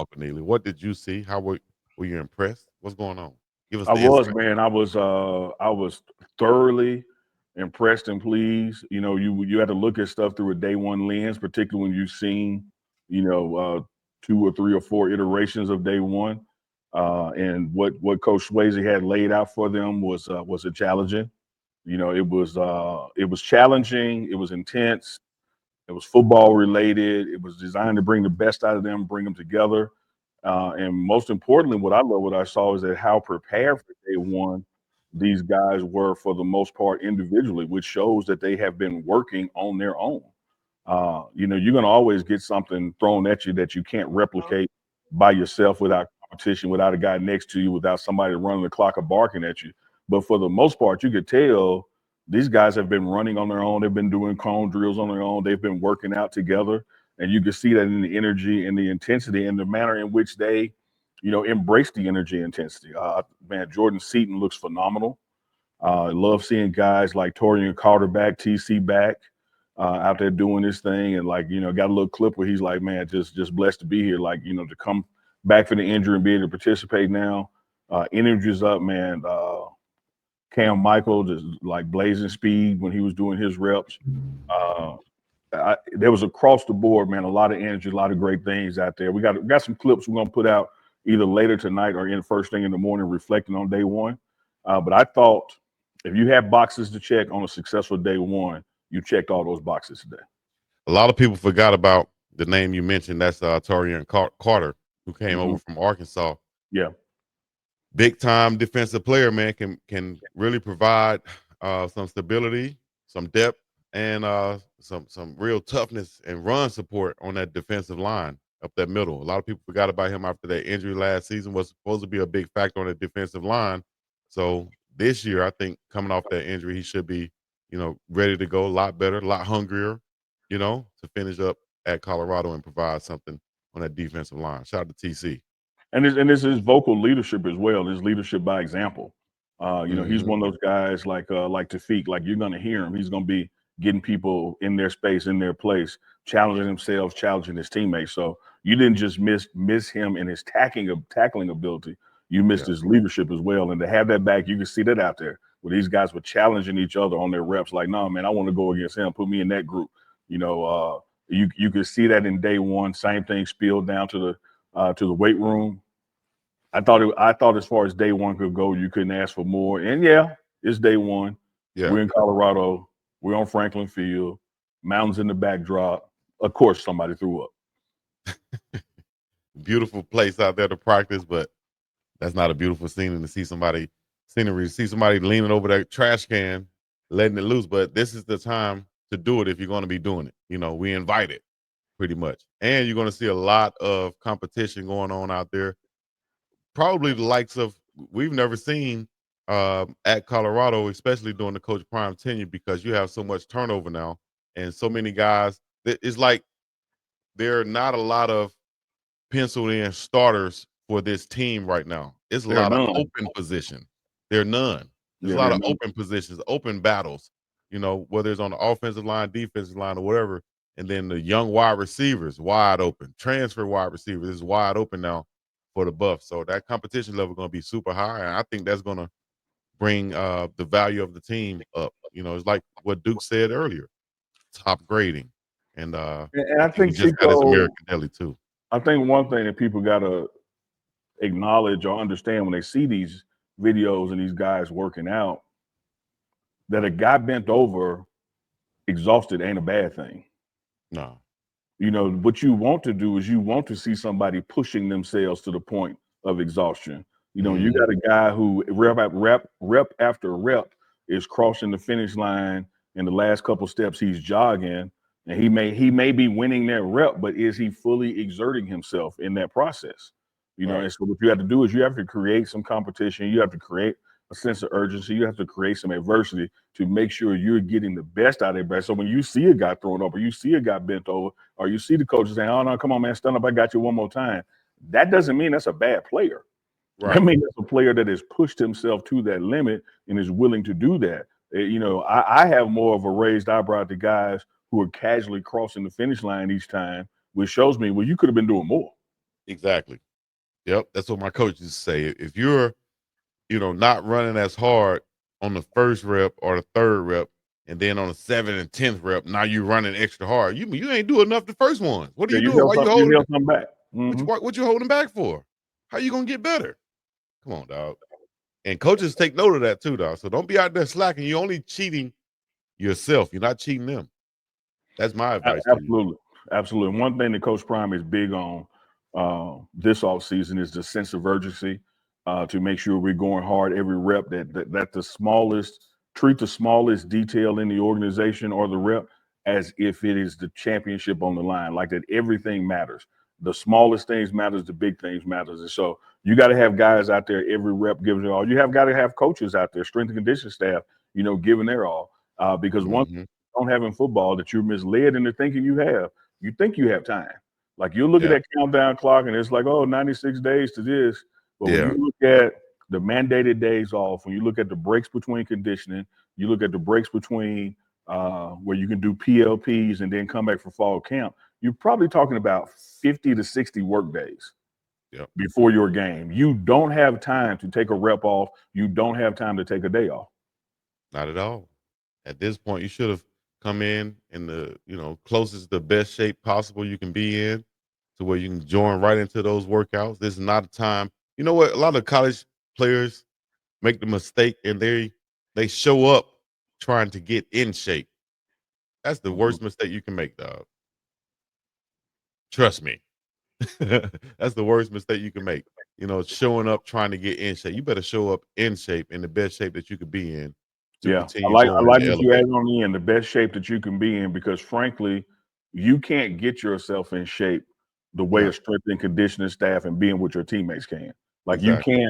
Uncle Neely. What did you see? How were you impressed? What's going on? Give us I the was, insight. man. I was thoroughly impressed and pleased. You had to look at stuff through a day one lens, particularly when you've seen, you know, two or three or four iterations of day one. And what Coach Swayze had laid out for them was a challenging. It was challenging. It was intense. It was football related. It was designed to bring the best out of them, bring them together. And most importantly, what I saw is that how prepared for day one these guys were for the most part individually, which shows that they have been working on their own. You're going to always get something thrown at you that you can't replicate by yourself without competition, without a guy next to you, without somebody running the clock or barking at you. But for the most part, you could tell these guys have been running on their own. They've been doing cone drills on their own. They've been working out together. And you can see that in the energy and the intensity and the manner in which they, embrace the energy and intensity. Man, Jordan Seaton looks phenomenal. I love seeing guys like Torian Carter back, TC back, out there doing this thing. And got a little clip where he's like, man, just blessed to be here. To come back from the injury and be able to participate now. Energy's up, man. Cam Michael just like blazing speed when he was doing his reps. Uh, there was across the board, man, a lot of energy, a lot of great things out there. We got some clips we're gonna put out either later tonight or in first thing in the morning, reflecting on day one. But I thought if you have boxes to check on a successful day one, you checked all those boxes today. A lot of people forgot about the name you mentioned. That's Torian Carter, who came Hmm. over from Arkansas. Yeah, Big time defensive player, man. Can really provide some stability, some depth, and some real toughness and run support on that defensive line up that middle. A lot of people forgot about him after that injury last season. Was supposed to be a big factor on the defensive line. So this year, I think coming off that injury, he should be, ready to go, a lot better, a lot hungrier, to finish up at Colorado and provide something on that defensive line. Shout out to TC. and this is vocal leadership as well. His leadership by example. He's Hmm. one of those guys like Tafik. Like you're gonna hear him. He's gonna be getting people in their space, in their place, challenging himself, challenging his teammates. So you didn't just miss him in his tackling ability. You missed Yeah. his leadership as well. And to have that back, you can see that out there where these guys were challenging each other on their reps. Like, no, man, I want to go against him. Put me in that group. You could see that in day one. Same thing spilled down to the weight room. I thought as far as day one could go, you couldn't ask for more. And yeah, it's day one. Yeah. We're in Colorado. We're on Franklin Field. Mountains in the backdrop. Of course, somebody threw up. Beautiful place out there to practice, but that's not a beautiful scene to see scenery, to see somebody leaning over that trash can, letting it loose. But this is the time to do it if you're going to be doing it. We invite it pretty much. And you're going to see a lot of competition going on out there. Probably the likes of we've never seen at Colorado, especially during the Coach Prime tenure, because you have so much turnover now and so many guys. It's like there are not a lot of penciled in starters for this team right now. It's a There are lot of none. open position. There are none. There's a Yeah, lot there are of none. open positions, open battles, whether it's on the offensive line, defensive line, or whatever. And then the young wide receivers, wide open. Transfer wide receivers is wide open now for the Buffs. So that competition level is going to be super high. And I think that's going to bring the value of the team up. It's like what Duke said earlier, top grading. And And I he think just got his Chico, American Deli too. I think one thing that people gotta acknowledge or understand when they see these videos and these guys working out, that a guy bent over exhausted ain't a bad thing. No. What you want to do is you want to see somebody pushing themselves to the point of exhaustion. You Mhm. got a guy who rep after rep is crossing the finish line. In the last couple steps, he's jogging, and he may be winning that rep, but is he fully exerting himself in that process? Right. And so what you have to do is you have to create some competition. You have to create a sense of urgency. You have to create some adversity to make sure you're getting the best out of everybody. So when you see a guy thrown up, or you see a guy bent over, or you see the coaches saying, "Oh no, come on, man, stand up, I got you one more time." That doesn't mean that's a bad player. That Right. means that's a player that has pushed himself to that limit and is willing to do that. I have more of a raised eyebrow to guys who are casually crossing the finish line each time, which shows me, well, you could have been doing more. Exactly. Yep. That's what my coach used to say. If you're, not running as hard on the first rep or the third rep, and then on the 7th and 10th rep, now you're running extra hard. You ain't doing enough the first ones. What are Yeah, you doing? Why you you holding held it? some back. What you holding back for? How you gonna get better? Come on, dog. And coaches take note of that too, dog. So don't be out there slacking. You're only cheating yourself. You're not cheating them. That's my advice to you. Absolutely, absolutely. One thing that Coach Prime is big on this off season is the sense of urgency to make sure we're going hard every rep. That the smallest treat the smallest detail in the organization or the rep as if it is the championship on the line. Like that, everything matters. The smallest things matters. The big things matters. And so you got to have guys out there every rep giving it all. You have got to have coaches out there, strength and conditioning staff, giving their all. Because one Mhm. don't have in football that you're misled into thinking you have. You think you have time. Like you look at Yeah. that countdown clock and it's like, 96 days to this. But when Yeah. you look at the mandated days off, when you look at the breaks between conditioning, you look at the breaks between where you can do PLPs and then come back for fall camp, you're probably talking about 50 to 60 work days Yep. before your game. You don't have time to take a rep off. You don't have time to take a day off. Not at all. At this point, you should have come in the, closest the best shape possible you can be in to where you can join right into those workouts. This is not a time. You know what? A lot of college players make the mistake and they show up trying to get in shape. That's the Mhm. worst mistake you can make, dog. Trust me. That's the worst mistake you can make. Showing up trying to get in shape. You better show up in shape, in the best shape that you could be in to Yeah, continue I going like to what you elevate. added on the end, the best shape that you can be in, because frankly, you can't get yourself in shape the way a No, strength and conditioning staff and being with your teammates can. Like exactly.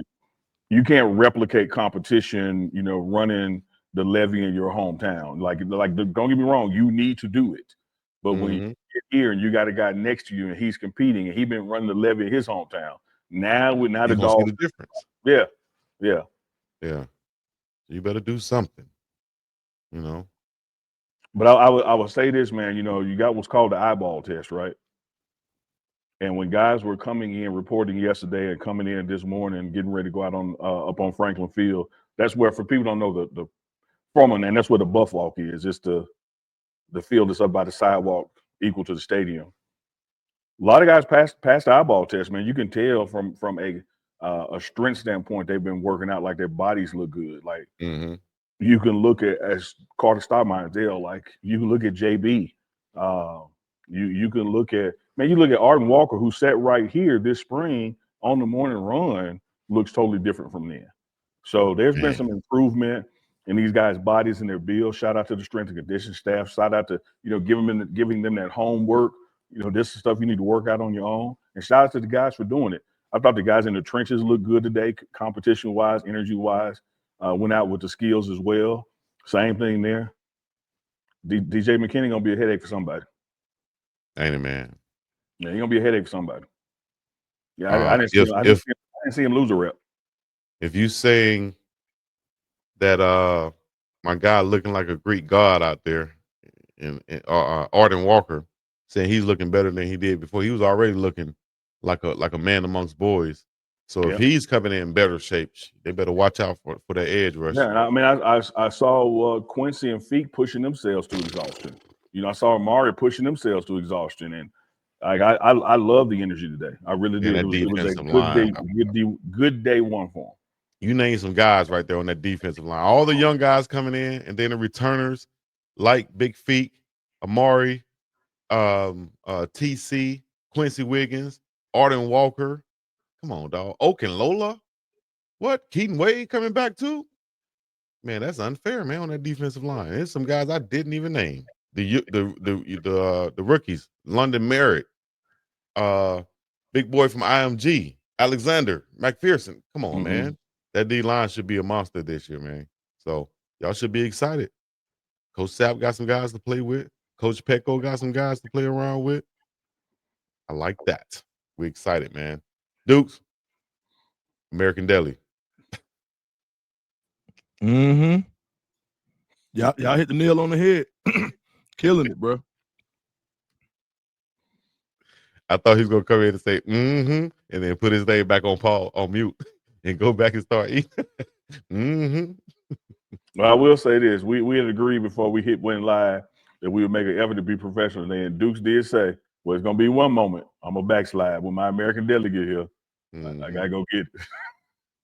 you can't replicate competition, running the levy in your hometown. Like don't get me wrong, you need to do it. But when you Hmm. get here and you got a guy next to you and he's competing and he's been running the levy in his hometown, now You're the gonna see dog, the difference. yeah, yeah. Yeah. You better do something, you know. But I would say this, man. You got what's called the eyeball test, right? And when guys were coming in, reporting yesterday, and coming in this morning, getting ready to go out on up on Franklin Field, that's where, for people who don't know the former, and that's where the buff walk is. It's the field that's up by the sidewalk, equal to the stadium. A lot of guys passed the eyeball test, man. You can tell from a strength standpoint, they've been working out, like their bodies look good. Like Hmm. you can look at, as Carter Stoudemire Dale, like you can look at JB. Uh, you can look at, man, you look at Arden Walker, who sat right here this spring on the morning run, looks totally different from then. So there's been Man, some improvement in these guys' bodies and their builds. Shout out to the strength and conditioning staff. Shout out to giving them that homework. This is stuff you need to work out on your own. And shout out to the guys for doing it. I thought the guys in the trenches looked good today, competition wise, energy wise. Went out with the skills as well. Same thing there. DJ McKinney gonna be a headache for somebody. ain't it, man? Yeah, he gonna be a headache for somebody. Yeah, I Uh, didn't see if him. if I didn't see him lose a rep. if you saying that my guy looking like a Greek god out there, and Arden Walker saying he's looking better than he did before, he was already looking like a man amongst boys. So if Yeah, he's coming in better shape, they better watch out for that edge yeah. rush. And I mean, I saw Quincy and Feek pushing themselves to exhaustion. I saw Amari pushing themselves to exhaustion, and like I love the energy today. I really And did. that It was a defensive good line, day, good day one for you name some guys right there on that defensive line. All the young guys coming in, and then the returners like Big Feet, Amari, TC, Quincy Wiggins, Arden Walker. Come on, dog. Oak and Lola. What? Keaton Wade coming back too? Man, that's unfair, man, on that defensive line. There's some guys I didn't even name. The rookies, London Merritt, uh, big boy from IMG, Alexander McPherson. Come on, them. man. That D line should be a monster this year, man. So y'all should be excited. Coach Sapp got some guys to play with. Coach Petco got some guys to play around with. I like that. We excited, man. Dukes, American Deli. Mm-hmm. Y'all hit the nail on the head. Killing it, bro. I thought he was gonna come in and say mm-hmm, and then put his name back on mute, and go back and start eating. Mm-hmm. Well, I will say this: we had agreed before we went live that we would make an effort to be professional. Then Dukes did say, "Well, it's gonna be one moment. I'm gonna backslide when my American delegate here. I gotta go get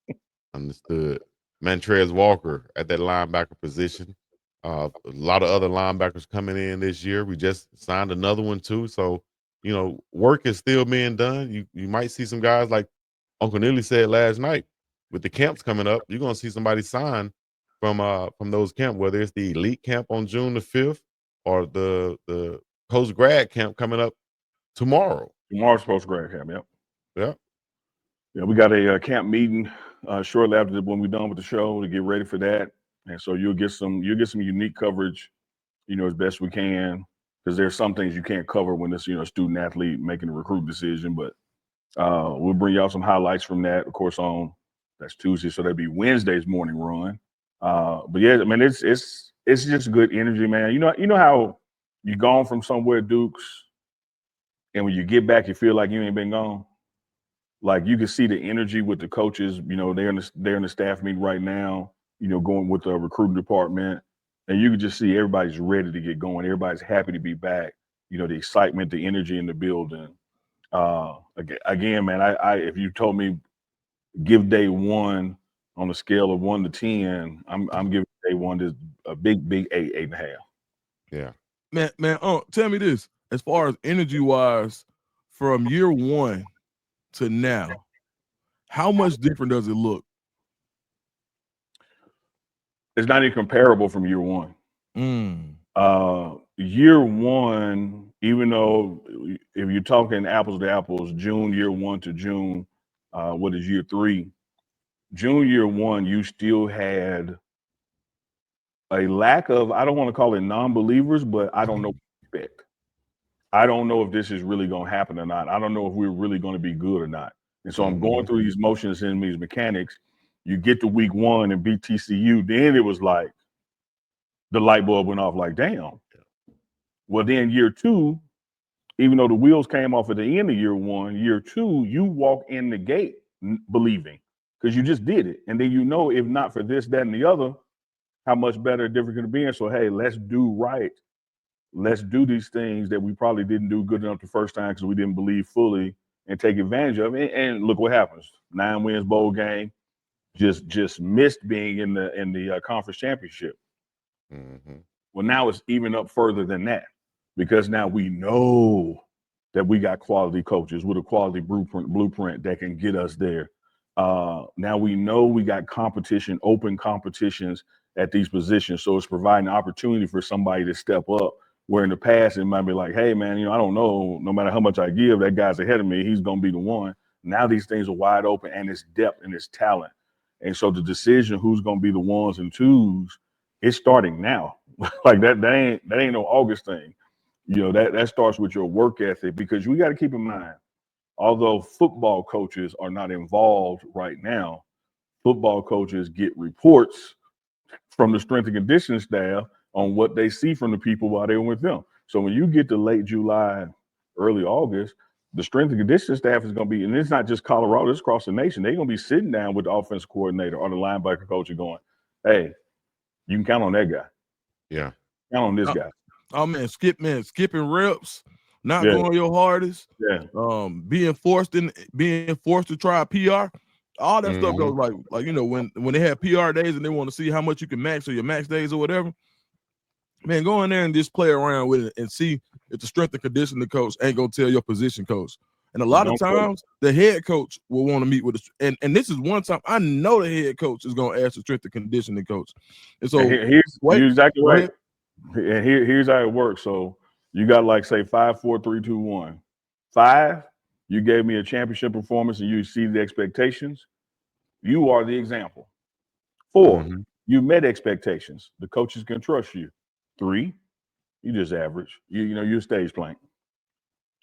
it." Understood. Montrez Walker at that linebacker position. A lot of other linebackers coming in this year. We just signed another one too. So, work is still being done. You might see some guys like Uncle Neely said last night with the camps coming up. You're gonna see somebody sign from those camps, whether it's the elite camp on June the 5th or the post grad camp coming up tomorrow. Tomorrow's post grad camp. Yep. Yeah. Yeah, we got a camp meeting shortly after when we're done with the show to get ready for that, and so you'll get some unique coverage, as best we can, because there's some things you can't cover when it's a student athlete making a recruit decision. But we'll bring y'all some highlights from that, of course. That's Tuesday, so that'd be Wednesday's morning run. But yeah, I mean it's just good energy, man. You know how you gone from somewhere, Dukes, and when you get back, you feel like you ain't been gone. Like you can see the energy with the coaches. They're in the staff meeting right now. Going with the recruiting department, and you can just see everybody's ready to get going. Everybody's happy to be back. The excitement, the energy in the building. Again, man, I if you told me give day one on a scale of 1 to 10, I'm giving day one to a big 8.5. Yeah. Man, tell me this. As far as energy wise, from year one to now, how much different does it look? It's not even comparable from year one. Year one, even though if you're talking apples to apples, June year one to June, what is year three? June year one, you still had a lack of, I don't want to call it non-believers, but I don't know what to expect. I don't know if this is really going to happen or not. I don't know if we're really going to be good or not. And so I'm going through these motions and these mechanics. You get to week one and beat TCU, then it was like the light bulb went off like, damn. Well, then year two, even though the wheels came off at the end of year one, year two, you walk in the gate believing because you just did it. And then if not for this, that, and the other, how much better, different can it be? And so, hey, let's do right. Let's do these things that we probably didn't do good enough the first time because we didn't believe fully and take advantage of it. And look what happens. 9 wins bowl game, just missed being in the conference championship. Well, now it's even up further than that because now we know that we got quality coaches with a quality blueprint that can get us there. Now we know we got competition, open competitions at these positions. So it's providing an opportunity for somebody to step up. Where in the past, it might be like, hey, man, I don't know. No matter how much I give, that guy's ahead of me. He's going to be the one. Now these things are wide open and it's depth and it's talent. And so the decision who's going to be the ones and twos is starting now. Like that ain't no August thing. That starts with your work ethic because we got to keep in mind, although football coaches are not involved right now, football coaches get reports from the strength and conditioning staff on what they see from the people while they're with them. So when you get to late July, early August, the strength and conditioning staff is going to be, and it's not just Colorado, it's across the nation. They're going to be sitting down with the offensive coordinator or the linebacker coach and going, hey, you can count on that guy. Yeah. Count on this guy. Oh, man, skipping reps, not going your hardest. Yeah. Being forced to try a PR. All that stuff goes like when they have PR days and they want to see how much you can max or your max days or whatever. Man, go in there and just play around with it and see if the strength and conditioning coach ain't gonna tell your position coach. And a lot of times the head coach will want to meet with and this is one time I know the head coach is gonna ask the strength and conditioning coach. And so you're exactly right. And here's how it works. So you got like say 5, 4, 3, 2, 1. 5, you gave me a championship performance and you exceeded the expectations. You are the example. 4, you met expectations. The coaches can trust you. 3, you just average. You're a stage plank.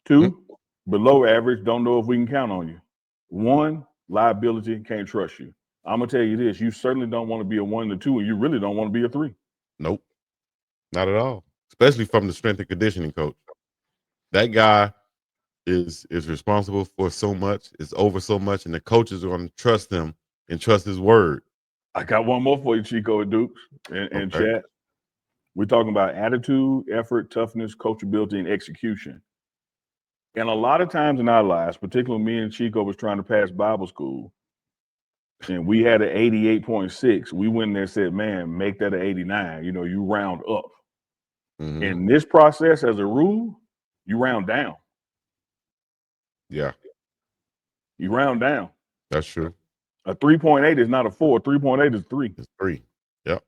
2, below average, don't know if we can count on you. 1, liability, can't trust you. I'm gonna tell you this: you certainly don't want to be a 1 to 2, and you really don't want to be a 3. Nope, not at all. Especially from the strength and conditioning coach. That guy is responsible for so much, is over so much, and the coaches are going to trust him and trust his word. I got one more for you, Chico and Dukes, and Okay. chat. We're talking about attitude, effort, toughness, coachability, and execution. And a lot of times in our lives, particularly me and Chico was trying to pass Bible school, and we had an 88.6. We went in there and said, man, make that an 89. You round up. Mhm. In this process, as a rule, you round down. Yeah, You round down. that's true. A 3.8 is not a 4. 3.8 is 3. It's 3. Yep.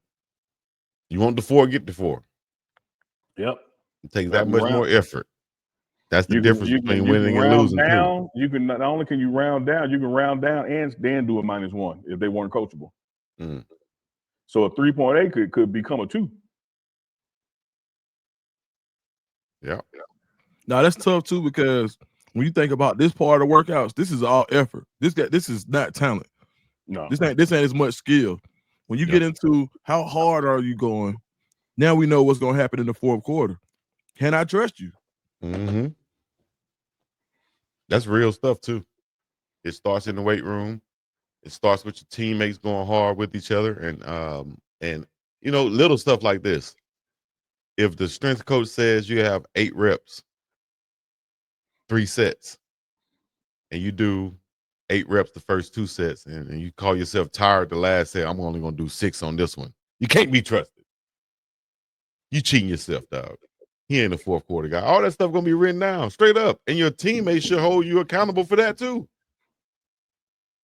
You want the 4, get the 4. Yep. It takes Now that you much round- more effort. That's the You can, difference you can, between you can winning and round losing too. down. You can not only can you round down, you can round down and then do a -1 if they weren't coachable. Mm. So a 3.8 could become a 2. Yeah. Now that's tough too, because when you think about this part of workouts, this is all effort. This is not talent. No. This ain't as much skill. When you Yep. get into how hard are you going, now we know what's going to happen in the fourth quarter. Can I trust you? Mm-hmm. That's real stuff too. It starts in the weight room. It starts with your teammates going hard with each other, and little stuff like this. If the strength coach says you have 8 reps, 3 sets, and you do 8 reps the first 2 sets, and you call yourself tired the last set, I'm only going to do 6 on this one. You can't be trusted. You cheating yourself, dog. He ain't a fourth quarter guy. All that stuff going to be written down straight up, and your teammates should hold you accountable for that too,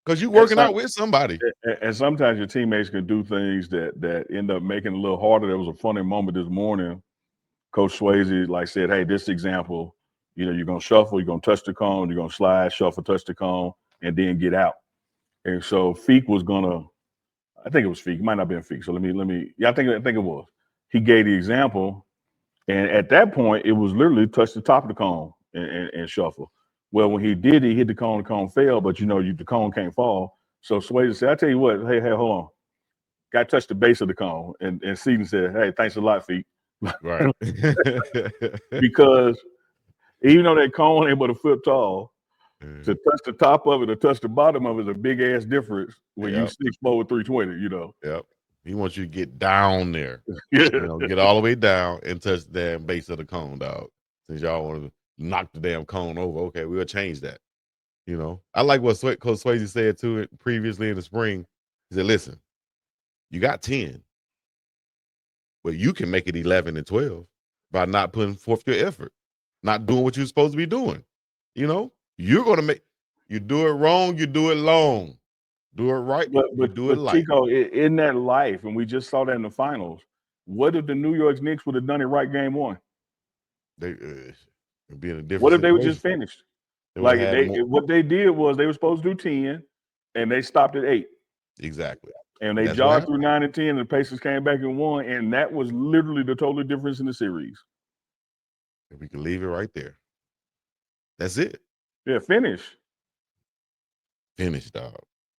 because you working out with somebody. And sometimes your teammates can do things that end up making it a little harder. There was a funny moment this morning. Coach Swayze said, hey, this example, you're going to shuffle, you're going to touch the cone, you're going to slide, shuffle, touch the cone, and then get out. And so Feek was going to, I think it was Feek. It might not have been Feek. So let me. Yeah, I think it was. He gave the example. And at that point, it was literally touch the top of the cone and shuffle. Well, when he did, he hit the cone fell, but the cone can't fall. So Swayze said, I tell you what, hey, hold on. Got to touch the base of the cone. And Seaton said, hey, thanks a lot, Feek. Right. Because even though that cone ain't but a foot tall, to touch the top of it or touch the bottom of it is a big ass difference when you 6'4" 320, Yep. He wants you to get down there. Yeah. Get all the way down and touch the damn base of the cone, dog. Since y'all want to knock the damn cone over, okay, we'll change that. I like what Coach Swayze said to it previously in the spring. He said, listen, you got 10, but you can make it 11 and 12 by not putting forth your effort, not doing what you're supposed to be doing. You're going to you do it wrong, you do it long. Do it right, you do it But light. Chico, in that life, and we just saw that in the finals, what if the New York Knicks would have done it right game 1? They it'd be in a different What if they were situation. just finished? They would have had more. What they did was they were supposed to do 10, and they stopped at 8. Exactly. And they That's what jogged through 9 and 10, and the Pacers came back and won, and that was literally the total difference in the series. If we can leave it right there. That's it. Yeah, finish. Finish, dog.